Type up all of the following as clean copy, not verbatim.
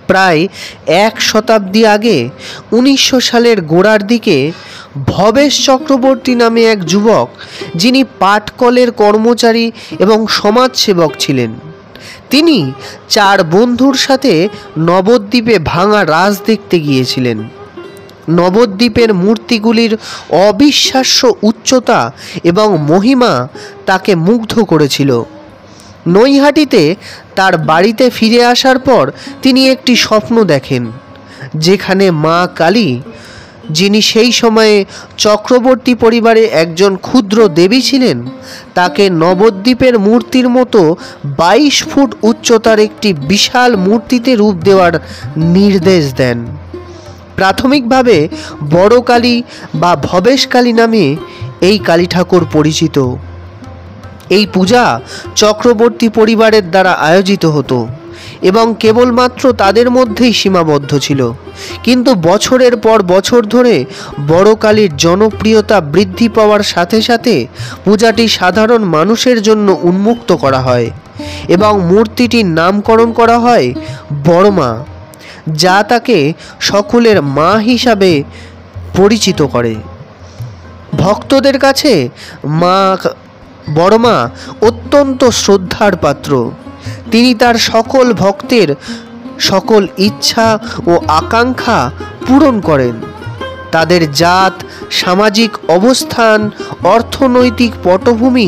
প্রায় 1 শতাব্দী আগে 1900 সালের গোড়ার দিকে ভবেশ চক্রবর্তী নামে এক যুবক, যিনি পাটকলের কর্মচারী এবং সমাজসেবক ছিলেন, তিনি 4 বন্ধুর সাথে নবদ্বীপে ভাঙা রাজ দেখতে গিয়েছিলেন। নবদ্বীপের মূর্তিগুলির অবিশ্বাস্য উচ্চতা এবং মহিমা তাকে মুগ্ধ করেছিল। নৈহাটিতে তার বাড়িতে ফিরে আসার পর তিনি একটি স্বপ্ন দেখেন, যেখানে মা কালী, যিনি সেই সময়ে চক্রবর্তী পরিবারে একজন ক্ষুদ্র দেবী ছিলেন, তাকে নবদ্বীপের মূর্তির মতো 22 ফুট উচ্চতার একটি বিশাল মূর্তিতে রূপ দেওয়ার নির্দেশ দেন। প্রাথমিকভাবে বড় কালী বা ভবেশ কালী নামে এই কালী ঠাকুর পরিচিত। এই পূজা চক্রবর্তী পরিবারের দ্বারা আয়োজিত হতো এবং কেবলমাত্র তাদের মধ্যেই সীমাবদ্ধ ছিল। কিন্তু বছরের পর বছর ধরে বড় কালীর জনপ্রিয়তা বৃদ্ধি পাওয়ার সাথে সাথে পূজাটি সাধারণ মানুষের জন্য উন্মুক্ত করা হয় এবং মূর্তিটির নামকরণ করা হয় বড়মা, যা তাকে সকলের মা হিসাবে পরিচিত করে। ভক্তদের কাছে বড়মা অত্যন্ত শ্রদ্ধার পাত্র। তিনি তার সকল ভক্তের সকল ইচ্ছা ও আকাঙ্ক্ষা পূরণ করেন। তাদের জাত, সামাজিক অবস্থান, অর্থনৈতিক পটভূমি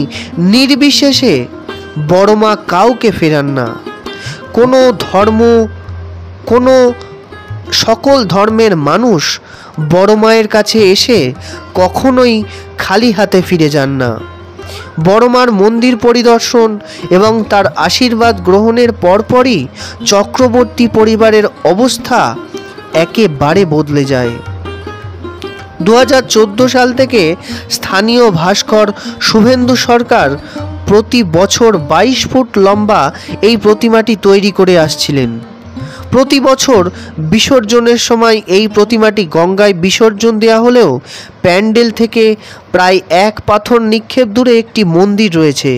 নির্বিশেষে বড়মা কাউকে ফেরান না। সকল ধর্মের মানুষ বড় মায়ের কাছে এসে কখনোই খালি হাতে ফিরে যান না। বড় মার মন্দির পরিদর্শন এবং তার আশীর্বাদ গ্রহণের পরপরই চক্রবর্তী পরিবারের অবস্থা একেবারে বদলে যায়। 2014 সাল থেকে স্থানীয় ভাস্কর শুভেন্দু সরকার প্রতি বছর 22 ফুট লম্বা এই প্রতিমাটি তৈরি করে আসছিলেন। প্রতি বছর বিসর্জনের সময় এই প্রতিমাটি গঙ্গায় বিসর্জন দেওয়া হলেও প্যান্ডেল থেকে প্রায় 1 পাথর নিক্ষেপ দূরে একটি মন্দির রয়েছে,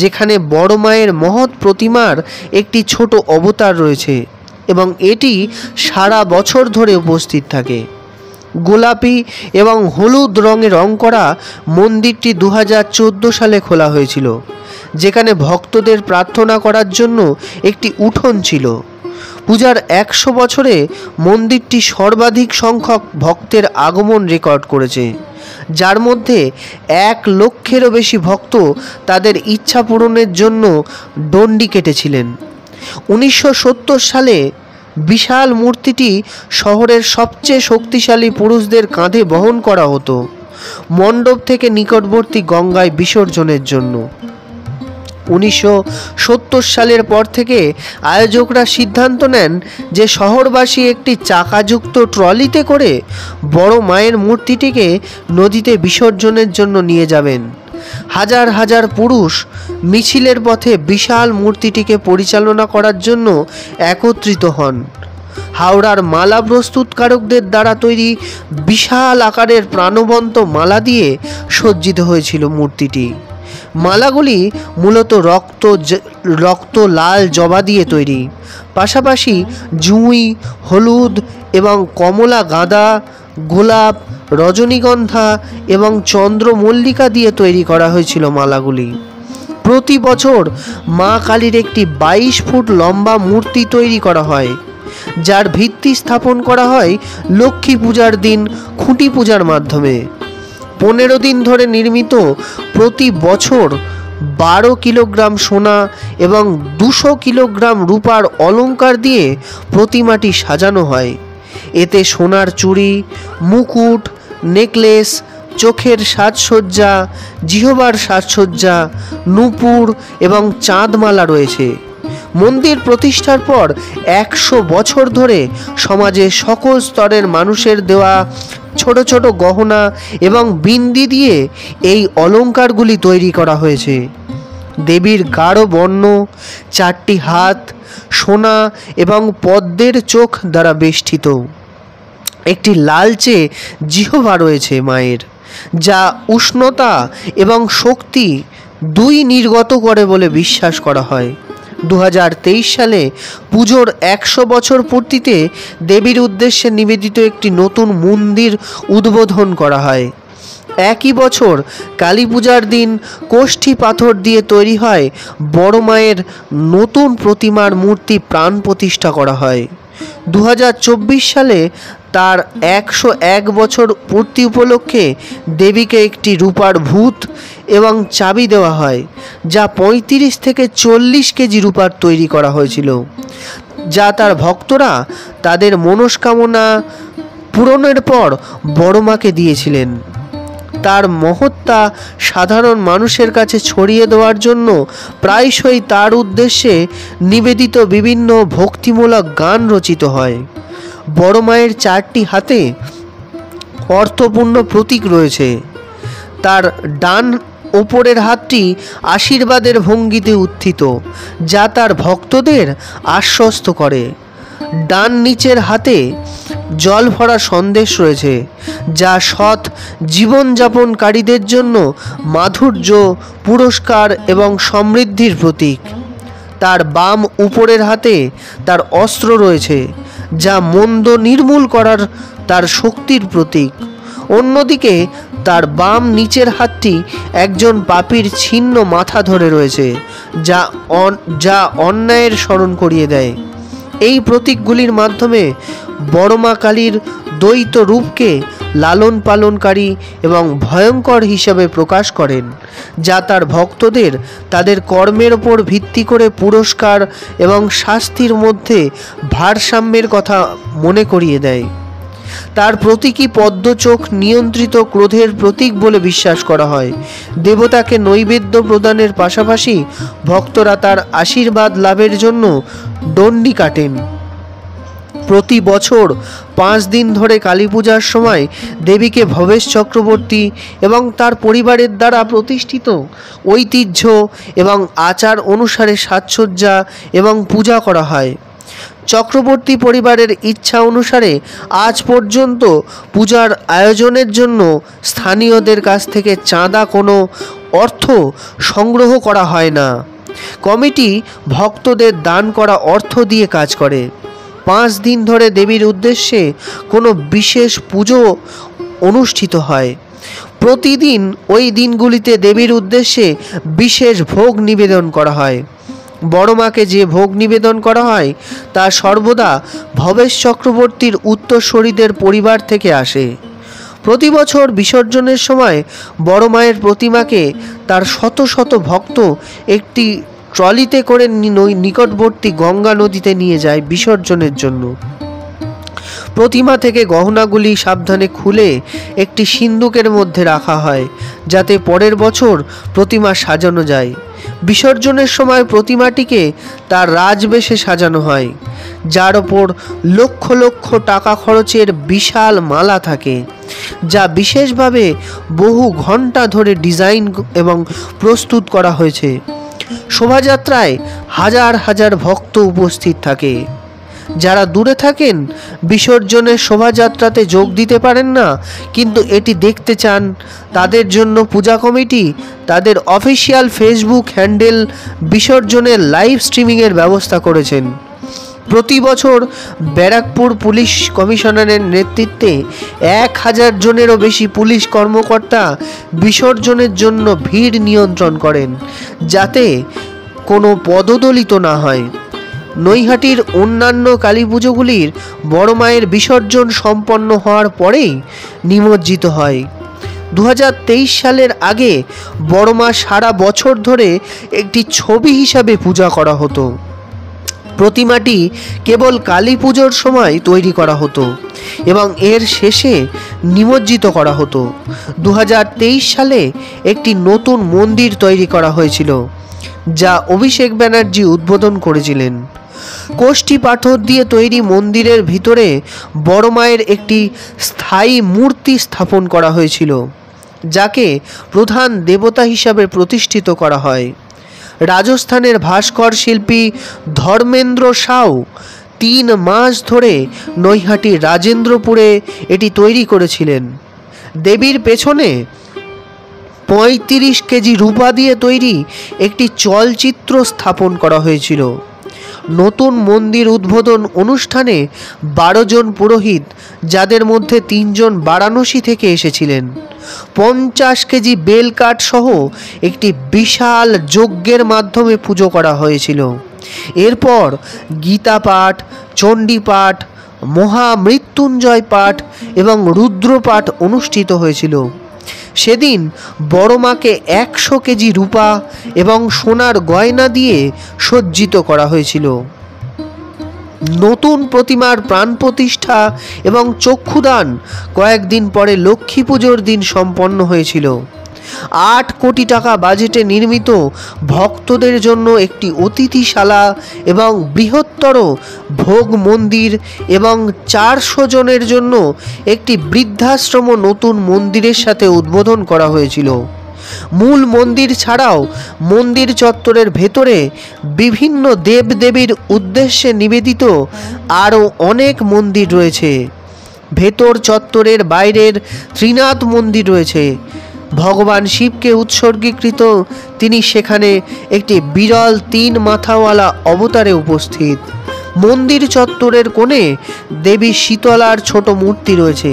যেখানে বড় মায়ের মহৎ প্রতিমার একটি ছোট অবতার রয়েছে এবং এটি সারা বছর ধরে উপস্থিত থাকে। গোলাপি এবং হলুদ রঙে রং করা মন্দিরটি 2014 সালে খোলা হয়েছিল, যেখানে ভক্তদের প্রার্থনা করার জন্য একটি উঠোন ছিল। পূজার 100 বছরে মন্দিরটি সর্বাধিক সংখ্যক ভক্তের আগমন রেকর্ড করেছে, যার মধ্যে 1 লক্ষেরও বেশি ভক্ত তাদের ইচ্ছা পূরণের জন্য ডন্ডি কেটেছিলেন। 1970 সালে বিশাল মূর্তিটি শহরের সবচেয়ে শক্তিশালী পুরুষদের কাঁধে বহন করা হতো মণ্ডপ থেকে নিকটবর্তী গঙ্গায় বিসর্জনের জন্য। 1970 সালের পর থেকে আয়োজকরা সিদ্ধান্ত নেন যে শহরবাসী একটি চাকাযুক্ত ট্রলিতে করে বড় মায়ের মূর্তিটিকে নদীতে বিসর্জনের জন্য নিয়ে যাবেন। হাজার হাজার পুরুষ মিছিলের পথে বিশাল মূর্তিটিকে পরিচালনা করার জন্য একত্রিত হন। হাওড়ার মালা প্রস্তুতকারকদের দ্বারা তৈরি বিশাল আকারের প্রাণবন্ত মালা দিয়ে সজ্জিত হয়েছিল মূর্তিটি। মালাগুলি মূলত রক্ত লাল জবা দিয়ে তৈরি, পাশাপাশি জুঁই, হলুদ এবং কমলা গাঁদা, গোলাপ, রজনীগন্ধা এবং চন্দ্রমল্লিকা দিয়ে তৈরি করা হয়েছিল মালাগুলি। প্রতি বছর মা কালীর একটি 22 ফুট লম্বা মূর্তি তৈরি করা হয়, যার ভিত্তি স্থাপন করা হয় লক্ষ্মী পূজার দিন খুঁটি পূজার মাধ্যমে। 15 দিন ধরে নির্মিত প্রতি বছর 12 কিলোগ্রাম সোনা এবং 200 কিলোগ্রাম রূপার অলংকার দিয়ে প্রতিমাটি সাজানো হয়। এতে সোনার চুড়ি, মুকুট, নেকলেস, চোখের সাজসজ্জা, জিহবার সাজসজ্জা, নূপুর এবং চাঁদমালা রয়েছে। মন্দির প্রতিষ্ঠার পর 100 বছর ধরে সমাজে সকল স্তরের মানুষের দেওয়া ছোট ছোট গহনা এবং বিন্দি দিয়ে এই অলংকারগুলি তৈরি করা হয়েছে। দেবীর গাঢ় বর্ণ, 4টি হাত, সোনা এবং পদ্মের চোখ দ্বারা বেষ্টিত। একটি লালচে জিহ্বা রয়েছে মায়ের, যা উষ্ণতা এবং শক্তি দুই নির্গত করে বলে বিশ্বাস করা হয়। 2023 সালে পুজোর 100 বছর পূর্তিতে দেবীর উদ্দেশ্যে নিবেদিত একটি নতুন মন্দির উদ্বোধন করা হয়। একই বছর কালী পূজার দিন কোষ্ঠী পাথর দিয়ে তৈরি হয় বড় মায়ের নতুন প্রতিমার মূর্তি প্রাণ প্রতিষ্ঠা করা হয়। 2024 সালে তার 101 বছর পূর্তি উপলক্ষে দেবীকে একটি রূপার ভূত এবং চাবি দেওয়া হয়, যা 35 থেকে 40 কেজি রূপার তৈরি করা হয়েছিল, যা তার ভক্তরা তাদের মনস্কামনা পূরণের পর বড় মাকে দিয়েছিলেন। তার মহত্তা সাধারণ মানুষের কাছে ছড়িয়ে দেওয়ার জন্য প্রায়শই তার উদ্দেশ্যে নিবেদিত বিভিন্ন ভক্তিমূলক গান রচিত হয়। বড় মায়ের 4টি হাতে অর্থপূর্ণ প্রতীক রয়েছে। তার ডান ওপরের হাতটি আশীর্বাদের ভঙ্গিতে উত্থিত, যা তার ভক্তদের আশ্বস্ত করে। ডান নিচের হাতে জল ভরা সন্দেশ রয়েছে, যা সৎ জীবনযাপনকারীদের জন্য মাধুর্য, পুরস্কার এবং সমৃদ্ধির প্রতীক। তার বাম উপরের হাতে তার অস্ত্র রয়েছে, যা মন্দ নির্মূল করার তার শক্তির প্রতীক। অন্যদিকে তার বাম নিচের হাতটি একজন পাপীর ছিন্ন মাথা ধরে রয়েছে, যা অন্যায়ের স্মরণ করিয়ে দেয়। এই প্রতীকগুলির মাধ্যমে বড় মা কালীর দ্বৈত রূপকে লালন পালনকারী এবং ভয়ঙ্কর হিসাবে প্রকাশ করেন, যা তার ভক্তদের তাদের কর্মের ওপর ভিত্তি করে পুরস্কার এবং শাস্তির মধ্যে ভারসাম্যের কথা মনে করিয়ে দেয়। তার প্রতীকী পদ্মচোখ নিয়ন্ত্রিত ক্রোধের প্রতীক বলে বিশ্বাস করা হয়। দেবতাকে নৈবেদ্য প্রদানের পাশাপাশি ভক্তরা তার আশীর্বাদ লাভের জন্য দণ্ডি কাটেন। প্রতি বছর 5 দিন ধরে কালী পূজার সময় দেবীকে ভবেশ চক্রবর্তী এবং তার পরিবারের দ্বারা প্রতিষ্ঠিত ঐতিহ্য এবং আচার অনুসারে সাজসজ্জা এবং পূজা করা হয়। চক্রবর্তী পরিবারের ইচ্ছা অনুসারে আজ পর্যন্ত পূজার আয়োজনের জন্য স্থানীয়দের কাছ থেকে চাঁদা কোনো অর্থ সংগ্রহ করা হয় না। কমিটি ভক্তদের দান করা অর্থ দিয়ে কাজ করে। 5 দিন ধরে দেবীর উদ্দেশ্যে কোনো বিশেষ পুজো অনুষ্ঠিত হয়। প্রতিদিন ওই দিনগুলিতে দেবীর উদ্দেশ্যে বিশেষ ভোগ নিবেদন করা হয়। বড় মাকে যে ভোগ নিবেদন করা হয় তা সর্বদা ভবেশ চক্রবর্তীর উত্তরসূরিদের পরিবার থেকে আসে। প্রতি বছর বিসর্জনের সময় বড় মায়ের প্রতিমাকে তার শত শত ভক্ত একটি ট্রলিতে করে নিকটবর্তী গঙ্গা নদীতে নিয়ে যায় বিসর্জনের জন্য। প্রতিমা থেকে গহনাগুলি সাবধানে খুলে একটি সিন্দুকের মধ্যে রাখা হয়, যাতে পরের বছর প্রতিমা সাজানো যায়। বিসর্জনের সময় প্রতিমাটিকে তার রাজবেশে সাজানো হয়, যার ওপর লক্ষ লক্ষ টাকা খরচের বিশাল মালা থাকে, যা বিশেষভাবে বহু ঘন্টা ধরে ডিজাইন এবং প্রস্তুত করা হয়েছে। শোভাযাত্রায় হাজার হাজার ভক্ত উপস্থিত থাকে। যারা দূরে থাকেন বিসর্জনের শোভাযাত্রাতে যোগ দিতে পারেন না, কিন্তু এটি দেখতে চান, তাদের জন্য পূজা কমিটি তাদের অফিসিয়াল ফেসবুক হ্যান্ডেল বিসর্জনের লাইভ স্ট্রিমিংয়ের ব্যবস্থা করেছেন। প্রতি বছর ব্যারাকপুর পুলিশ কমিশনারের নেতৃত্বে 1000 জনেরও বেশি পুলিশ কর্মকর্তা বিসর্জনের জন্য ভিড় নিয়ন্ত্রণ করেন, যাতে কোনো পদদলিত না হয়। নৈহাটির অন্যান্য কালী পুজোগুলির বড় মায়ের বিসর্জন সম্পন্ন হওয়ার পরেই নিমজ্জিত হয়। 2023 সালের আগে বড় মা সারা বছর ধরে একটি ছবি হিসাবে পূজা করা হতো। প্রতিমাটি কেবল কালী পুজোর সময় তৈরি করা হতো এবং এর শেষে নিমজ্জিত করা হতো। 2023 সালে একটি নতুন মন্দির তৈরি করা হয়েছিল, যা অভিষেক ব্যানার্জি উদ্বোধন করেছিলেন। কোষ্ঠী পাথর দিয়ে তৈরি মন্দিরের ভিতরে বড় মায়ের একটি স্থায়ী মূর্তি স্থাপন করা হয়েছিল, যাকে প্রধান দেবতা হিসাবে প্রতিষ্ঠিত করা হয়। রাজস্থানের ভাস্কর শিল্পী ধর্মেন্দ্র সাউ 3 মাস ধরে নৈহাটির রাজেন্দ্রপুরে এটি তৈরি করেছিলেন। দেবীর পেছনে 35 কেজি রূপা দিয়ে তৈরি একটি চলচ্চিত্র স্থাপন করা হয়েছিল। নতুন মন্দির উদ্বোধন অনুষ্ঠানে 12 জন পুরোহিত, যাদের মধ্যে 3 জন বারাণসী থেকে এসেছিলেন, 50 কেজি বেলকাঠ সহ একটি বিশাল যজ্ঞের মাধ্যমে পুজো করা হয়েছিল। এরপর গীতা পাঠ, চণ্ডী পাঠ, মহামৃত্যুঞ্জয় পাঠ এবং রুদ্রপাঠ অনুষ্ঠিত হয়েছিল। সেদিন বড় মাকে 100 কেজি রূপা এবং সোনার গয়না দিয়ে সজ্জিত করা হয়েছিল। নতুন প্রতিমার প্রাণ প্রতিষ্ঠা এবং চক্ষুদান কয়েকদিন পরে লক্ষ্মী পুজোর দিন সম্পন্ন হয়েছিল। 8 কোটি টাকা বাজেটে নির্মিত ভক্তদের জন্য একটি অতিথিশালা এবং বৃহত্তর ভোগ মন্দির এবং 400 জনের জন্য একটি বৃদ্ধাশ্রম নতুন মন্দিরের সাথে উদ্বোধন করা হয়েছিল। মূল মন্দির ছাড়াও মন্দির চত্বরের ভেতরে বিভিন্ন দেবদেবীর উদ্দেশ্যে নিবেদিত আরও অনেক মন্দির রয়েছে। ভেতর চত্বরের বাইরের ত্রিনাথ মন্দির রয়েছে। ভগবান শিবকে উৎসর্গীকৃত তিনি সেখানে একটি বিরল 3 মাথাওয়ালা অবতারে উপস্থিত। মন্দির চত্বরের কোণে দেবী শীতলার ছোট মূর্তি রয়েছে,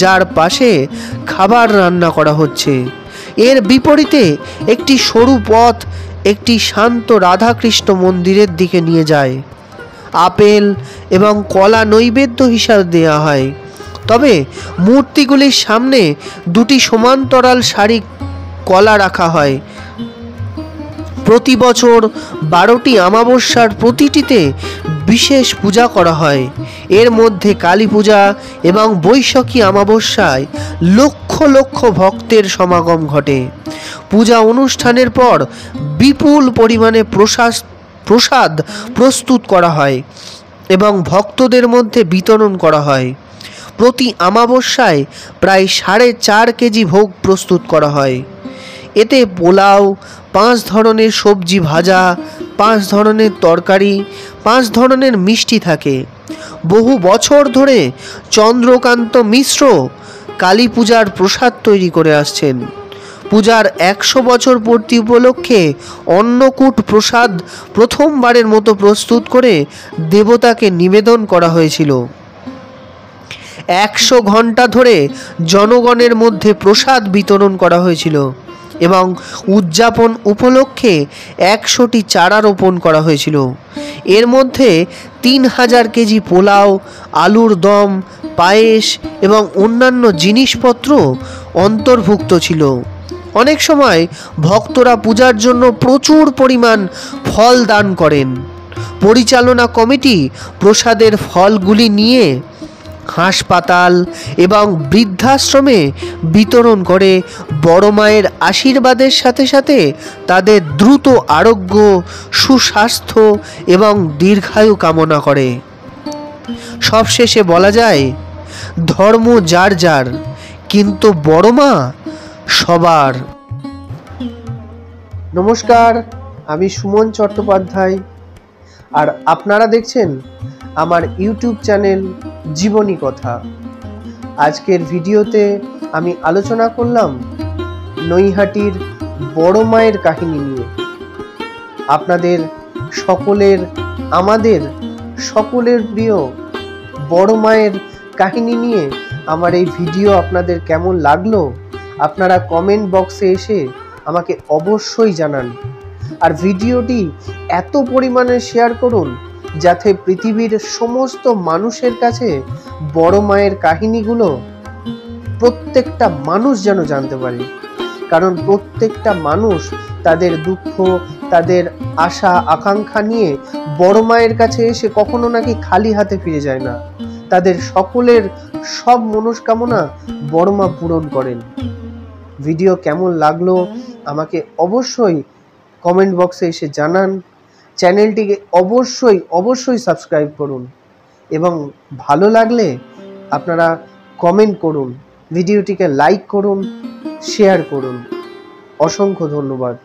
যার পাশে খাবার রান্না করা হচ্ছে। এর বিপরীতে একটি সরু পথ একটি শান্ত রাধাকৃষ্ণ মন্দিরের দিকে নিয়ে যায়। আপেল এবং কলা নৈবেদ্য হিসাবে দেওয়া হয়, তবে মূর্তিগুলির সামনে 2টি সমান্তরাল সারি কলা রাখা হয়। প্রতি বছর 12টি অমাবস্যার প্রতিটিতে বিশেষ পূজা করা হয়। এর মধ্যে কালী পূজা এবং বৈশাখী অমাবস্যায় লক্ষ লক্ষ ভক্তের সমাগম ঘটে। পূজা অনুষ্ঠানের পর বিপুল পরিমাণে প্রসাদ প্রস্তুত করা হয় এবং ভক্তদের মধ্যে বিতরণ করা হয়। প্রতি অমাবস্যায় প্রায় 4.5 কেজি ভোগ প্রস্তুত করা হয়। এতে পোলাও, 5 ধরনের সবজি ভাজা, 5 ধরনের তরকারি, 5 ধরনের মিষ্টি থাকে। বহু বছর ধরে চন্দ্রকান্ত মিশ্র কালী পূজার প্রসাদ তৈরি করে আসছেন। পূজার 100 বছর পূর্তি উপলক্ষে অন্নকূট প্রসাদ প্রথমবারের মতো প্রস্তুত করে দেবতাকে নিবেদন করা হয়েছিল। 100 ঘন্টা ধরে জনগণের মধ্যে প্রসাদ বিতরণ করা হয়েছিল এবং উদযাপন উপলক্ষে 100টি চারা রোপণ করা হয়েছিল। এর মধ্যে 3000 কেজি পোলাও, আলুর দম, পায়েস এবং অন্যান্য জিনিসপত্র অন্তর্ভুক্ত ছিল। অনেক সময় ভক্তরা পূজার জন্য প্রচুর পরিমাণ ফল দান করেন। পরিচালনা কমিটি প্রসাদের ফলগুলি নিয়ে হাসপাতাল এবং বৃদ্ধাশ্রমে বিতরণ করে বড় মায়ের আশীর্বাদের সাথে সাথে তাদের দ্রুত আরোগ্য, সুস্বাস্থ্য এবং দীর্ঘায়ু কামনা করে। সবশেষে বলা যায়, ধর্ম যার যার, কিন্তু বড় মা সবার। নমস্কার, আমি সুমন চট্টোপাধ্যায়, আর আপনারা দেখছেন আমার ইউটিউব চ্যানেল জীবনী কথা। আজকের ভিডিওতে আমি আলোচনা করলাম নৈহাটির বড় মায়ের কাহিনী নিয়ে। আপনাদের সকলের, আমাদের সকলের প্রিয় বড় মায়ের কাহিনী নিয়ে আমার এই ভিডিও আপনাদের কেমন লাগলো আপনারা কমেন্ট বক্সে এসে আমাকে অবশ্যই জানান। আর ভিডিওটি এত পরিমাণে শেয়ার করুন যাতে পৃথিবীর সমস্ত মানুষের কাছে বড় মায়ের কাহিনীগুলো প্রত্যেকটা মানুষ যেন জানতে পারে। কারণ প্রত্যেকটা মানুষ তাদের দুঃখ, তাদের আশা আকাঙ্ক্ষা নিয়ে বড় মায়ের কাছে এসে কখনো নাকি খালি হাতে ফিরে যায় না। তাদের সকলের সব মনস্কামনা বড় মা পূরণ করেন। ভিডিও কেমন লাগলো আমাকে অবশ্যই কমেন্ট বক্সে এসে জানান। চ্যানেলটিকে অবশ্যই সাবস্ক্রাইব করুন এবং ভালো লাগলে আপনারা কমেন্ট করুন, ভিডিওটিকে লাইক করুন, শেয়ার করুন। অসংখ্য ধন্যবাদ।